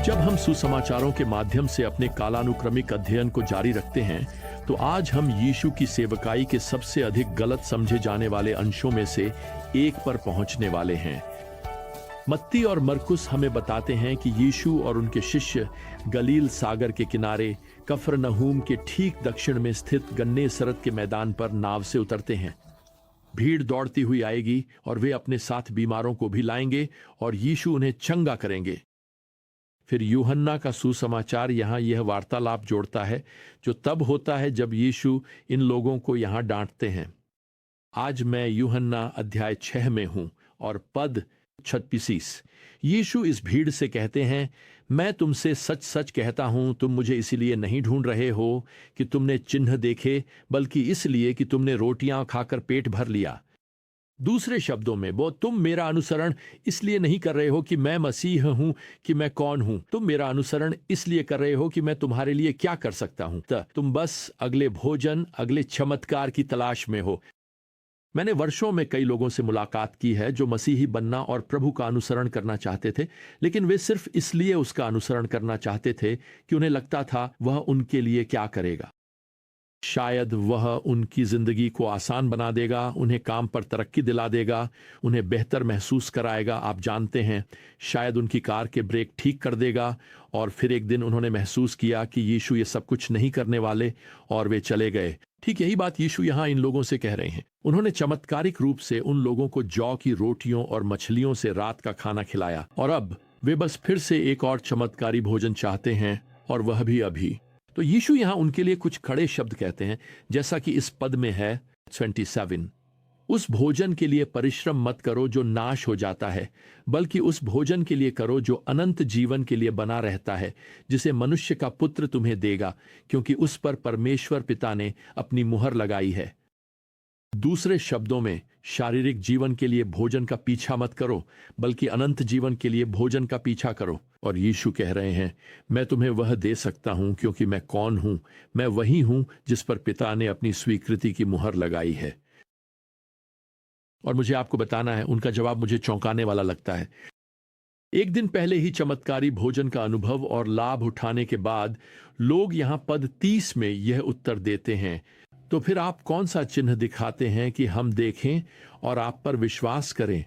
जब हम सुसमाचारों के माध्यम से अपने कालानुक्रमिक अध्ययन को जारी रखते हैं, तो आज हम यीशु की सेवकाई के सबसे अधिक गलत समझे जाने वाले अंशों में से एक पर पहुंचने वाले हैं। मत्ती और मरकुस हमें बताते हैं कि यीशु और उनके शिष्य गलील सागर के किनारे कफरनहूम के ठीक दक्षिण में स्थित गन्नेसरत के मैदान पर नाव से उतरते हैं। भीड़ दौड़ती हुई आएगी और वे अपने साथ बीमारों को भी लाएंगे और यीशु उन्हें चंगा करेंगे। फिर यूहन्ना का सुसमाचार यहाँ यह वार्तालाप जोड़ता है जो तब होता है जब यीशु इन लोगों को यहाँ डांटते हैं। आज मैं यूहन्ना अध्याय 6 में हूं और पद 36। यीशु इस भीड़ से कहते हैं, मैं तुमसे सच सच कहता हूं, तुम मुझे इसलिए नहीं ढूंढ रहे हो कि तुमने चिन्ह देखे, बल्कि इसलिए कि तुमने रोटियां खाकर पेट भर लिया। दूसरे शब्दों में, वो तुम मेरा अनुसरण इसलिए नहीं कर रहे हो कि मैं मसीह हूं, कि मैं कौन हूं। तुम मेरा अनुसरण इसलिए कर रहे हो कि मैं तुम्हारे लिए क्या कर सकता हूं। तुम बस अगले भोजन, अगले चमत्कार की तलाश में हो। मैंने वर्षों में कई लोगों से मुलाकात की है जो मसीही बनना और प्रभु का अनुसरण करना चाहते थे, लेकिन वे सिर्फ इसलिए उसका अनुसरण करना चाहते थे कि उन्हें लगता था वह उनके लिए क्या करेगा। शायद वह उनकी जिंदगी को आसान बना देगा, उन्हें काम पर तरक्की दिला देगा, उन्हें बेहतर महसूस कराएगा। आप जानते हैं, शायद उनकी कार के ब्रेक ठीक कर देगा। और फिर एक दिन उन्होंने महसूस किया कि यीशु ये सब कुछ नहीं करने वाले और वे चले गए। ठीक यही बात यीशु यहाँ इन लोगों से कह रहे हैं। उन्होंने चमत्कारिक रूप से उन लोगों को जौ की रोटियों और मछलियों से रात का खाना खिलाया, और अब वे बस फिर से एक और चमत्कारी भोजन चाहते हैं, और वह भी अभी। तो यीशु यहां उनके लिए कुछ कड़े शब्द कहते हैं, जैसा कि इस पद में है 27। उस भोजन के लिए परिश्रम मत करो जो नाश हो जाता है, बल्कि उस भोजन के लिए करो जो अनंत जीवन के लिए बना रहता है, जिसे मनुष्य का पुत्र तुम्हें देगा, क्योंकि उस पर परमेश्वर पिता ने अपनी मुहर लगाई है। दूसरे शब्दों में, शारीरिक जीवन के लिए भोजन का पीछा मत करो, बल्कि अनंत जीवन के लिए भोजन का पीछा करो। और यीशु कह रहे हैं, मैं तुम्हें वह दे सकता हूं क्योंकि मैं कौन हूं। मैं वही हूं जिस पर पिता ने अपनी स्वीकृति की मुहर लगाई है। और मुझे आपको बताना है, उनका जवाब मुझे चौंकाने वाला लगता है। एक दिन पहले ही चमत्कारी भोजन का अनुभव और लाभ उठाने के बाद लोग यहां पद 30 में यह उत्तर देते हैं, तो फिर आप कौन सा चिन्ह दिखाते हैं कि हम देखें और आप पर विश्वास करें?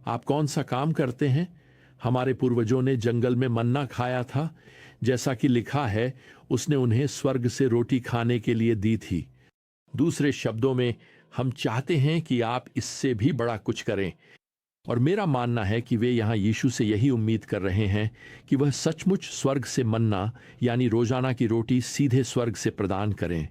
आप कौन सा काम करते हैं? हमारे पूर्वजों ने जंगल में मन्ना खाया था, जैसा कि लिखा है, उसने उन्हें स्वर्ग से रोटी खाने के लिए दी थी। दूसरे शब्दों में, हम चाहते हैं कि आप इससे भी बड़ा कुछ करें। और मेरा मानना है कि वे यहाँ यीशु से यही उम्मीद कर रहे हैं कि वह सचमुच स्वर्ग से मन्ना यानी रोजाना की रोटी सीधे स्वर्ग से प्रदान करें।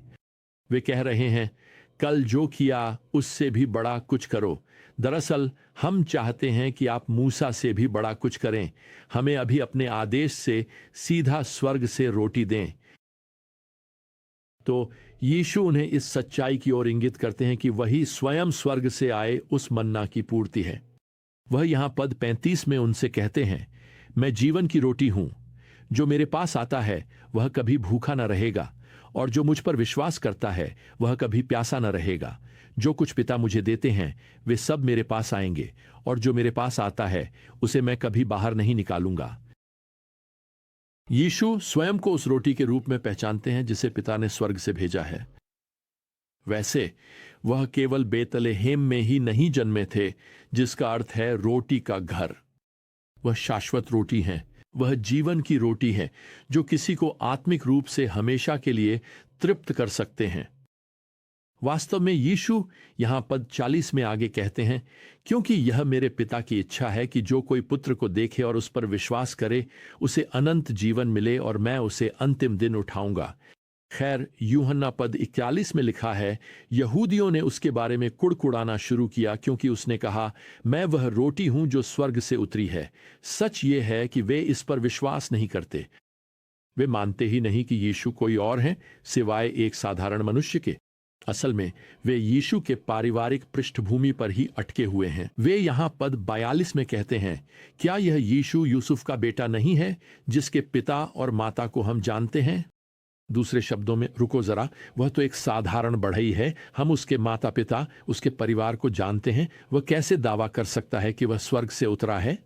वे कह रहे हैं, कल जो किया उससे भी बड़ा कुछ करो। दरअसल हम चाहते हैं कि आप मूसा से भी बड़ा कुछ करें। हमें अभी अपने आदेश से सीधा स्वर्ग से रोटी दें। तो यीशु उन्हें इस सच्चाई की ओर इंगित करते हैं कि वही स्वयं स्वर्ग से आए उस मन्ना की पूर्ति है। वह यहां पद 35 में उनसे कहते हैं, मैं जीवन की रोटी हूं। जो मेरे पास आता है वह कभी भूखा न रहेगा, और जो मुझ पर विश्वास करता है वह कभी प्यासा न रहेगा। जो कुछ पिता मुझे देते हैं वे सब मेरे पास आएंगे, और जो मेरे पास आता है उसे मैं कभी बाहर नहीं निकालूंगा। यीशु स्वयं को उस रोटी के रूप में पहचानते हैं जिसे पिता ने स्वर्ग से भेजा है। वैसे वह केवल बेतलेहेम में ही नहीं जन्मे थे, जिसका अर्थ है रोटी का घर। वह शाश्वत रोटी है, वह जीवन की रोटी है, जो किसी को आत्मिक रूप से हमेशा के लिए तृप्त कर सकते हैं। वास्तव में यीशु यहां पद 40 में आगे कहते हैं, क्योंकि यह मेरे पिता की इच्छा है कि जो कोई पुत्र को देखे और उस पर विश्वास करे उसे अनंत जीवन मिले, और मैं उसे अंतिम दिन उठाऊंगा। खैर, यूहन्ना पद 41 में लिखा है, यहूदियों ने उसके बारे में कुड़कुड़ाना शुरू किया, क्योंकि उसने कहा, मैं वह रोटी हूं जो स्वर्ग से उतरी है। सच ये है कि वे इस पर विश्वास नहीं करते। वे मानते ही नहीं कि यीशु कोई और हैं सिवाय एक साधारण मनुष्य के। असल में वे यीशु के पारिवारिक पृष्ठभूमि पर ही अटके हुए हैं। वे यहां पद 42 में कहते हैं, क्या यह यीशु यूसुफ का बेटा नहीं है, जिसके पिता और माता को हम जानते हैं? दूसरे शब्दों में, रुको जरा, वह तो एक साधारण बढ़ई है। हम उसके माता पिता, उसके परिवार को जानते हैं। वह कैसे दावा कर सकता है कि वह स्वर्ग से उतरा है?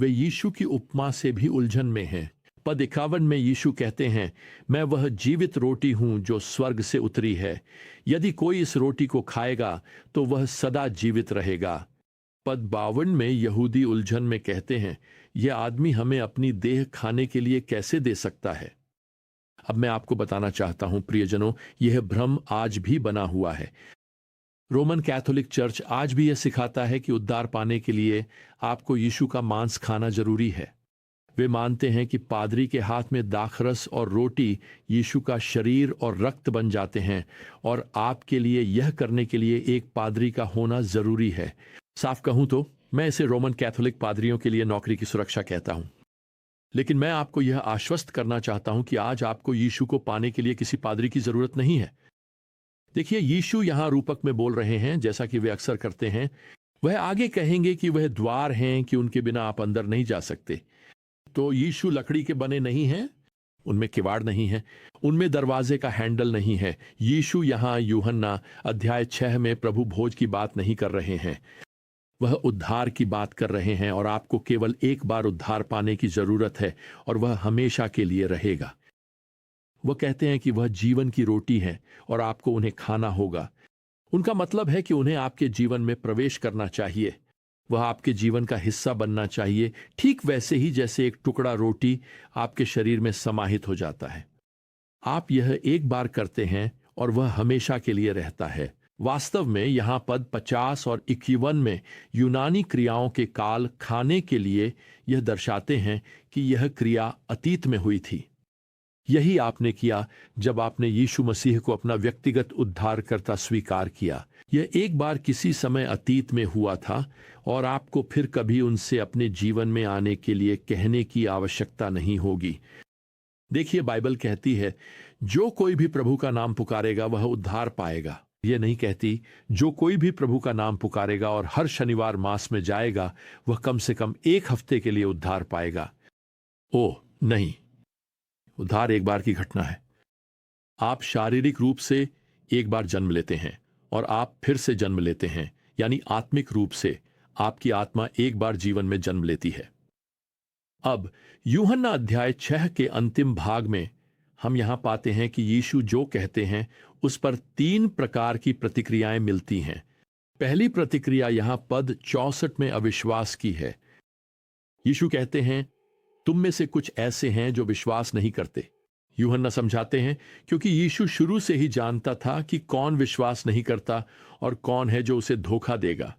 वे यीशु की उपमा से भी उलझन में हैं। पद 51 में यीशु कहते हैं, मैं वह जीवित रोटी हूं जो स्वर्ग से उतरी है। यदि कोई इस रोटी को खाएगा तो वह सदा जीवित रहेगा। पद 52 में यहूदी उलझन में कहते हैं, यह आदमी हमें अपनी देह खाने के लिए कैसे दे सकता है। अब मैं आपको बताना चाहता हूं प्रियजनों, यह भ्रम आज भी बना हुआ है। रोमन कैथोलिक चर्च आज भी यह सिखाता है कि उद्धार पाने के लिए आपको यीशु का मांस खाना जरूरी है। वे मानते हैं कि पादरी के हाथ में दाखरस और रोटी यीशु का शरीर और रक्त बन जाते हैं, और आपके लिए यह करने के लिए एक पादरी का होना जरूरी है। साफ कहूं तो मैं इसे रोमन कैथोलिक पादरियों के लिए नौकरी की सुरक्षा कहता हूं। लेकिन मैं आपको यह आश्वस्त करना चाहता हूं कि आज आपको यीशु को पाने के लिए किसी पादरी की जरूरत नहीं है। देखिए, यीशु यहां रूपक में बोल रहे हैं, जैसा कि वे अक्सर करते हैं। वह आगे कहेंगे कि वह द्वार हैं कि उनके बिना आप अंदर नहीं जा सकते। तो यीशु लकड़ी के बने नहीं हैं, उनमें किवाड़ नहीं है, उनमें दरवाजे का हैंडल नहीं है। यीशु यहां यूहन्ना अध्याय 6 में प्रभु भोज की बात नहीं कर रहे हैं, वह उद्धार की बात कर रहे हैं। और आपको केवल एक बार उद्धार पाने की जरूरत है, और वह हमेशा के लिए रहेगा। वह कहते हैं कि वह जीवन की रोटी है और आपको उन्हें खाना होगा। उनका मतलब है कि उन्हें आपके जीवन में प्रवेश करना चाहिए, वह आपके जीवन का हिस्सा बनना चाहिए, ठीक वैसे ही जैसे एक टुकड़ा रोटी आपके शरीर में समाहित हो जाता है। आप यह एक बार करते हैं और वह हमेशा के लिए रहता है। वास्तव में यहां पद 50 और 51 में यूनानी क्रियाओं के काल खाने के लिए यह दर्शाते हैं कि यह क्रिया अतीत में हुई थी। यही आपने किया जब आपने यीशु मसीह को अपना व्यक्तिगत उद्धारकर्ता स्वीकार किया। यह एक बार किसी समय अतीत में हुआ था, और आपको फिर कभी उनसे अपने जीवन में आने के लिए कहने की आवश्यकता नहीं होगी। देखिए, बाइबल कहती है, जो कोई भी प्रभु का नाम पुकारेगा वह उद्धार पाएगा। यह नहीं कहती जो कोई भी प्रभु का नाम पुकारेगा और हर शनिवार मास में जाएगा वह कम से कम एक हफ्ते के लिए उद्धार पाएगा। ओह नहीं, उद्धार एक बार की घटना है। आप शारीरिक रूप से एक बार जन्म लेते हैं और आप फिर से जन्म लेते हैं, यानी आत्मिक रूप से आपकी आत्मा एक बार जीवन में जन्म लेती है। अब यूहन्ना अध्याय 6 के अंतिम भाग में हम यहां पाते हैं कि यीशु जो कहते हैं उस पर 3 प्रकार की प्रतिक्रियाएं मिलती हैं। पहली प्रतिक्रिया यहां पद 64 में अविश्वास की है। यीशु कहते हैं, तुम में से कुछ ऐसे हैं जो विश्वास नहीं करते। यूहन्ना समझाते हैं, क्योंकि यीशु शुरू से ही जानता था कि कौन विश्वास नहीं करता और कौन है जो उसे धोखा देगा।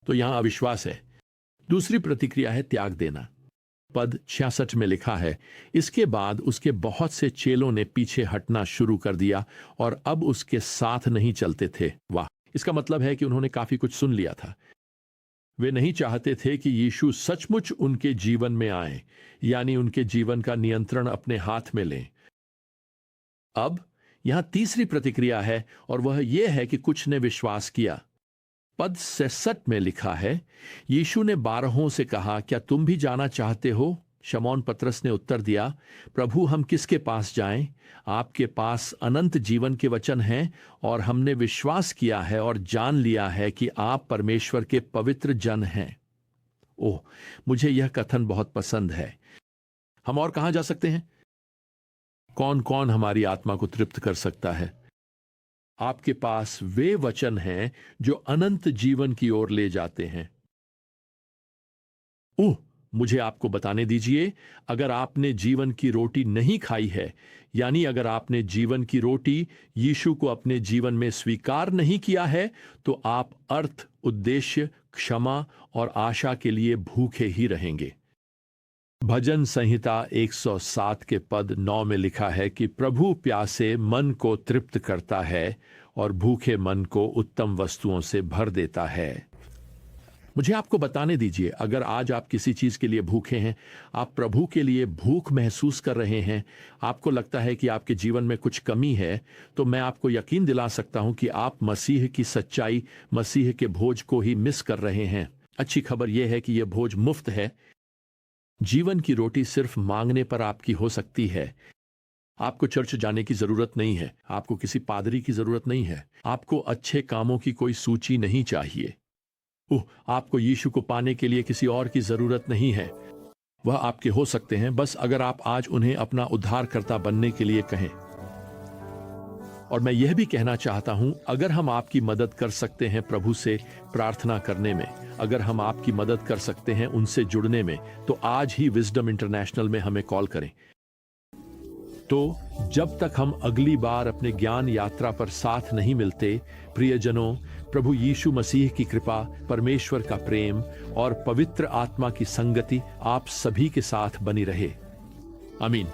तो यहां अविश्वास है। दूसरी प्रतिक्रिया है त्याग देना। पद 66 में लिखा है, इसके बाद उसके बहुत से चेलों ने पीछे हटना शुरू कर दिया और अब उसके साथ नहीं चलते थे। वाह, इसका मतलब है कि उन्होंने काफी कुछ सुन लिया था। वे नहीं चाहते थे कि यीशु सचमुच उनके जीवन में आए, यानी उनके जीवन का नियंत्रण अपने हाथ में लें। अब यहां तीसरी प्रतिक्रिया है, और वह यह है कि कुछ ने विश्वास किया। पद 66 में लिखा है, यीशु ने 12 से कहा, क्या तुम भी जाना चाहते हो? शमौन पतरस ने उत्तर दिया, प्रभु हम किसके पास जाएं? आपके पास अनंत जीवन के वचन हैं, और हमने विश्वास किया है और जान लिया है कि आप परमेश्वर के पवित्र जन हैं। ओह, मुझे यह कथन बहुत पसंद है। हम और कहां जा सकते हैं? कौन कौन हमारी आत्मा को तृप्त कर सकता है? आपके पास वे वचन हैं जो अनंत जीवन की ओर ले जाते हैं। ओह, मुझे आपको बताने दीजिए, अगर आपने जीवन की रोटी नहीं खाई है, यानी अगर आपने जीवन की रोटी यीशु को अपने जीवन में स्वीकार नहीं किया है, तो आप अर्थ, उद्देश्य, क्षमा और आशा के लिए भूखे ही रहेंगे। भजन संहिता 107 के पद 9 में लिखा है कि प्रभु प्यासे मन को तृप्त करता है और भूखे मन को उत्तम वस्तुओं से भर देता है। मुझे आपको बताने दीजिए, अगर आज आप किसी चीज के लिए भूखे हैं, आप प्रभु के लिए भूख महसूस कर रहे हैं, आपको लगता है कि आपके जीवन में कुछ कमी है, तो मैं आपको यकीन दिला सकता हूं कि आप मसीह की सच्चाई, मसीह के भोज को ही मिस कर रहे हैं। अच्छी खबर यह है कि यह भोज मुफ्त है। जीवन की रोटी सिर्फ मांगने पर आपकी हो सकती है। आपको चर्च जाने की जरूरत नहीं है, आपको किसी पादरी की जरूरत नहीं है, आपको अच्छे कामों की कोई सूची नहीं चाहिए। आपको यीशु को पाने के लिए किसी और की जरूरत नहीं है। वह आपके हो सकते हैं, बस अगर आप आज उन्हें अपना उद्धारकर्ता बनने के लिए कहें। और मैं यह भी कहना चाहता हूं, अगर हम आपकी मदद कर सकते हैं प्रभु से प्रार्थना करने में, अगर हम आपकी मदद कर सकते हैं उनसे जुड़ने में, तो आज ही विजडम इंटरनेशनल में हमें कॉल करें। तो जब तक हम अगली बार अपने ज्ञान यात्रा पर साथ नहीं मिलते, प्रियजनों, प्रभु यीशु मसीह की कृपा, परमेश्वर का प्रेम और पवित्र आत्मा की संगति आप सभी के साथ बनी रहे। आमीन।